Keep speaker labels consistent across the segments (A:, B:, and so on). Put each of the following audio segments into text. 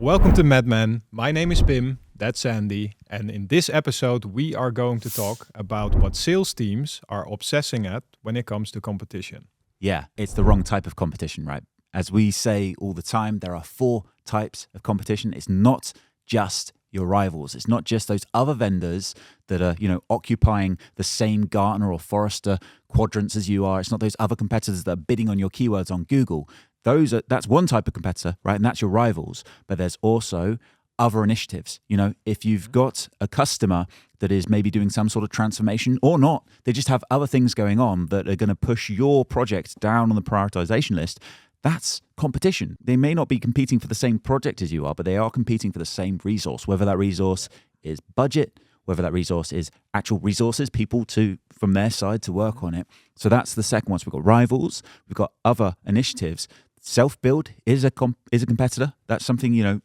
A: Welcome to MEDMEN. My name is Pim, that's Andy, and in this episode we are going to talk about what sales teams are obsessing at when it comes to competition.
B: Yeah, it's the wrong type of competition, right? As we say all the time, there are 4 types of competition. It's not just your rivals. It's not just those other vendors that are, occupying the same Gartner or Forrester quadrants as you are. It's not those other competitors that are bidding on your keywords on Google. That's one type of competitor, right? And that's your rivals. But there's also other initiatives. If you've got a customer that is maybe doing some sort of transformation or not, they just have other things going on that are going to push your project down on the prioritization list. That's competition. They may not be competing for the same project as you are, but they are competing for the same resource, whether that resource is budget, whether that resource is actual resources, people from their side to work on it. So that's the second one. So we've got rivals, we've got other initiatives. Self-build is a competitor. That's something, it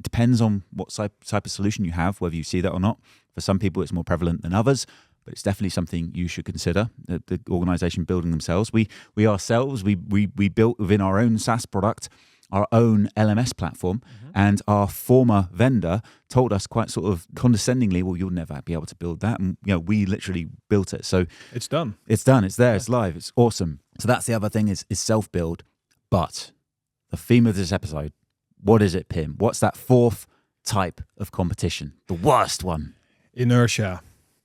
B: depends on what type of solution you have, whether you see that or not. For some people, it's more prevalent than others, but it's definitely something you should consider, the organization building themselves. We ourselves, we built within our own SaaS product, our own LMS platform, and our former vendor told us quite sort of condescendingly, well, you'll never be able to build that. And, we literally built it. So
A: it's done.
B: It's done. It's there. It's live. It's awesome. So that's the other thing is self-build. But the theme of this episode, what is it, Pim? What's that 4th type of competition? The worst one?
A: Inertia.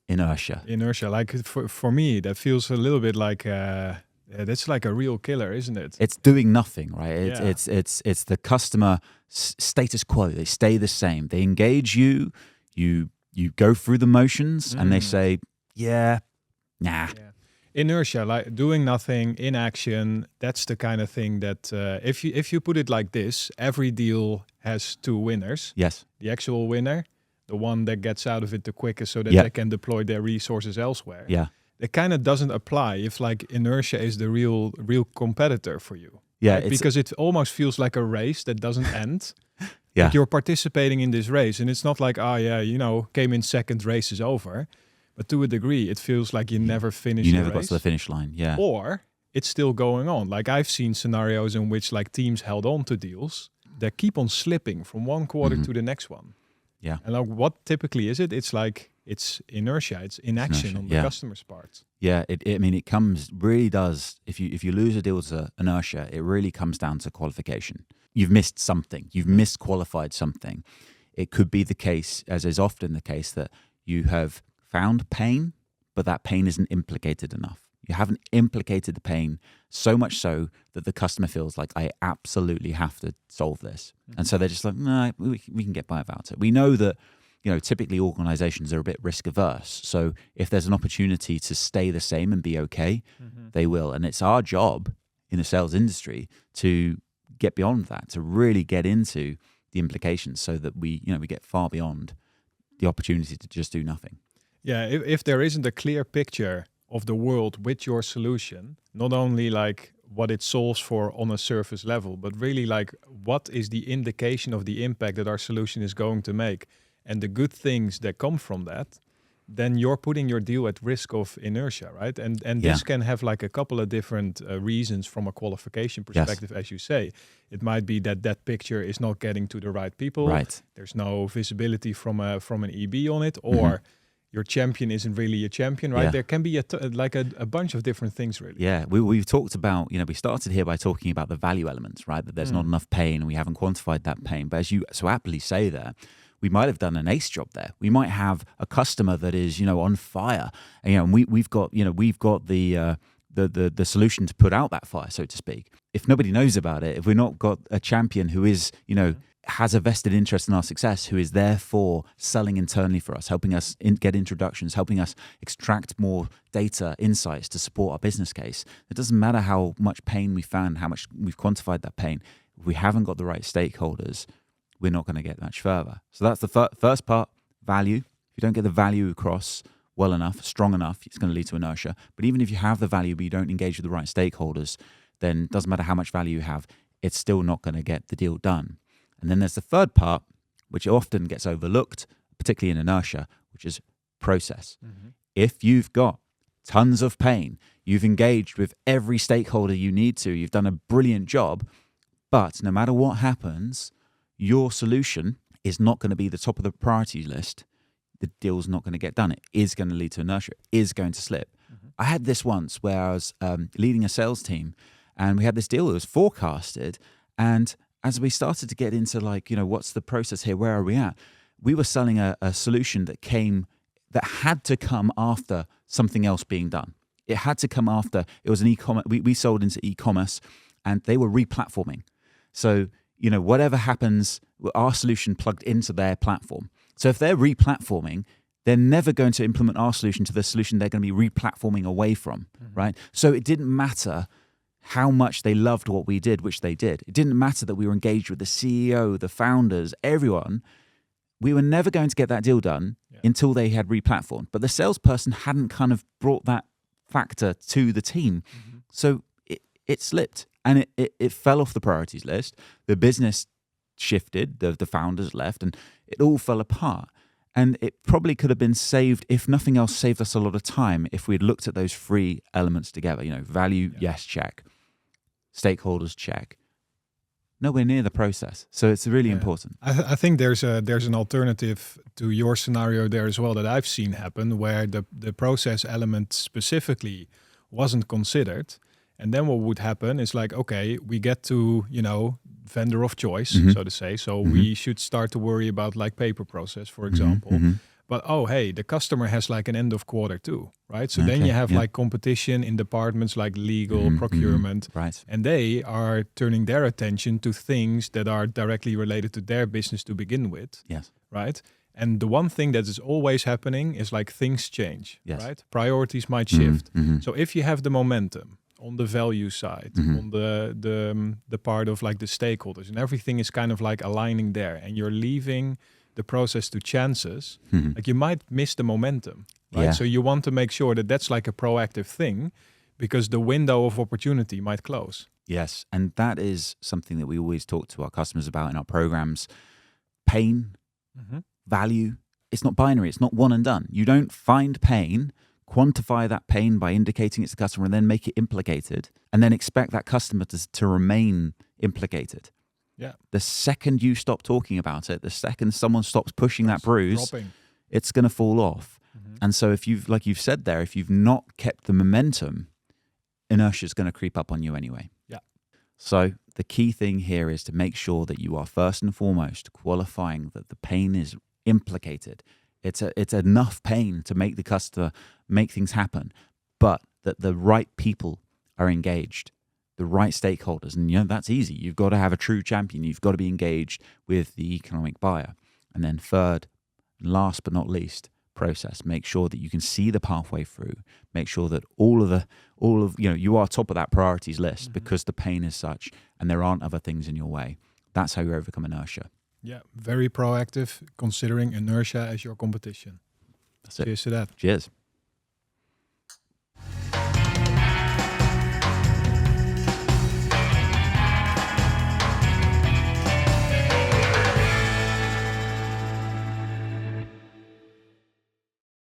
B: Like
A: for me, that feels a little bit like that's like a real killer, isn't it?
B: It's doing nothing, right? It's the customer status quo. They stay the same. They engage you. You go through the motions, and they say, nah.
A: Yeah. Inertia, like doing nothing, inaction. That's the kind of thing that if you put it like this, every deal has 2 winners.
B: Yes.
A: The actual winner, the one that gets out of it the quickest so that they can deploy their resources elsewhere.
B: Yeah.
A: It kind of doesn't apply if like inertia is the real competitor for you.
B: Yeah.
A: Right? Because it almost feels like a race that doesn't end.
B: Yeah.
A: Like you're participating in this race and it's not like, came in second, race is over. But to a degree, it feels like you never finished.
B: You never got to the finish line, yeah.
A: Or it's still going on. Like I've seen scenarios in which like teams held on to deals that keep on slipping from one quarter to the next one.
B: Yeah.
A: And like what typically is it? It's like it's inertia. It's inaction on the customer's part.
B: Yeah. It really does. If you lose a deal to inertia, it really comes down to qualification. You've missed something. You've misqualified something. It could be the case, as is often the case, that you have found pain, but that pain isn't implicated enough. You haven't implicated the pain so much so that the customer feels like I absolutely have to solve this. And so they're just like, no, we can get by without it. We know that, typically organizations are a bit risk averse. So if there's an opportunity to stay the same and be okay, they will. And it's our job in the sales industry to get beyond that, to really get into the implications so that we get far beyond the opportunity to just do nothing.
A: Yeah, if there isn't a clear picture of the world with your solution, not only like what it solves for on a surface level, but really like what is the indication of the impact that our solution is going to make and the good things that come from that, then you're putting your deal at risk of inertia, right? And this can have like a couple of different reasons from a qualification perspective, as you say. It might be that picture is not getting to the right people.
B: Right.
A: There's no visibility from an EB on it, or your champion isn't really a champion, right?
B: Yeah.
A: There can be a bunch of different things, really.
B: Yeah, we've talked about, we started here by talking about the value elements, right? That there's not enough pain and we haven't quantified that pain. But as you so aptly say there, we might have done an ace job there. We might have a customer that is, on fire. And, we've got the solution to put out that fire, so to speak. If nobody knows about it, if we've not got a champion who is, has a vested interest in our success, who is therefore selling internally for us, helping us get introductions, helping us extract more data, insights to support our business case. It doesn't matter how much pain we found, how much we've quantified that pain. If we haven't got the right stakeholders, we're not going to get much further. So that's the first part, value. If you don't get the value across well enough, strong enough, it's going to lead to inertia. But even if you have the value but you don't engage with the right stakeholders, then it doesn't matter how much value you have, it's still not going to get the deal done. And then there's the third part, which often gets overlooked, particularly in inertia, which is process. If you've got tons of pain, you've engaged with every stakeholder you need to, you've done a brilliant job, but no matter what happens, your solution is not going to be the top of the priorities list, the deal's not going to get done. It is going to lead to inertia. It is going to slip. I had this once where I was leading a sales team, and we had this deal that was forecasted. And as we started to get into like, what's the process here? Where are we at? We were selling a solution that had to come after something else being done. It had to come after. It was an e-commerce. We sold into e-commerce, and they were re-platforming. So, whatever happens, our solution plugged into their platform. So if they're re-platforming, they're never going to implement our solution to the solution they're going to be re-platforming away from, right? So it didn't matter how much they loved what we did, which they did. It didn't matter that we were engaged with the CEO, the founders, everyone. We were never going to get that deal done until they had re-platformed. But the salesperson hadn't kind of brought that factor to the team. So it slipped, and it fell off the priorities list. The business shifted, the founders left, and it all fell apart. And it probably could have been saved, if nothing else, saved us a lot of time if we had looked at those three elements together. Value, yes, check. Stakeholders, check. Nowhere near the process. So it's really important.
A: I think there's an alternative to your scenario there as well that I've seen happen, where the process element specifically wasn't considered. And then what would happen is like, okay, we get to, vendor of choice, so to say. So we should start to worry about like paper process, for example. But hey, the customer has like an end of quarter too, right? So then you have like competition in departments like legal, procurement,
B: right?
A: And they are turning their attention to things that are directly related to their business to begin with,
B: yes,
A: right? And the one thing that is always happening is like things change,
B: yes,
A: right? Priorities might shift. So if you have the momentum on the value side, on the part of like the stakeholders, and everything is kind of like aligning there, and you're leaving the process to chances, like you might miss the momentum, right?
B: Yeah.
A: So you want to make sure that that's like a proactive thing, because the window of opportunity might close.
B: Yes, and that is something that we always talk to our customers about in our programs. Pain, value, it's not binary. It's not one and done. You don't find pain, quantify that pain by indicating it to the customer, and then make it implicated, and then expect that customer to remain implicated.
A: Yeah.
B: The second you stop talking about it, the second someone stops pushing that bruise, it's going to fall off. And so if you've said there, if you've not kept the momentum, inertia is going to creep up on you anyway.
A: Yeah.
B: So the key thing here is to make sure that you are first and foremost qualifying that the pain is implicated. It's enough pain to make the customer make things happen, but that the right people are engaged, the right stakeholders. And that's easy. You've got to have a true champion. You've got to be engaged with the economic buyer. And then third, last but not least, process. Make sure that you can see the pathway through. Make sure that you are top of that priorities list because the pain is such and there aren't other things in your way. That's how you overcome inertia.
A: Yeah, very proactive, considering inertia as your competition.
B: That's it.
A: Cheers to that.
B: Cheers.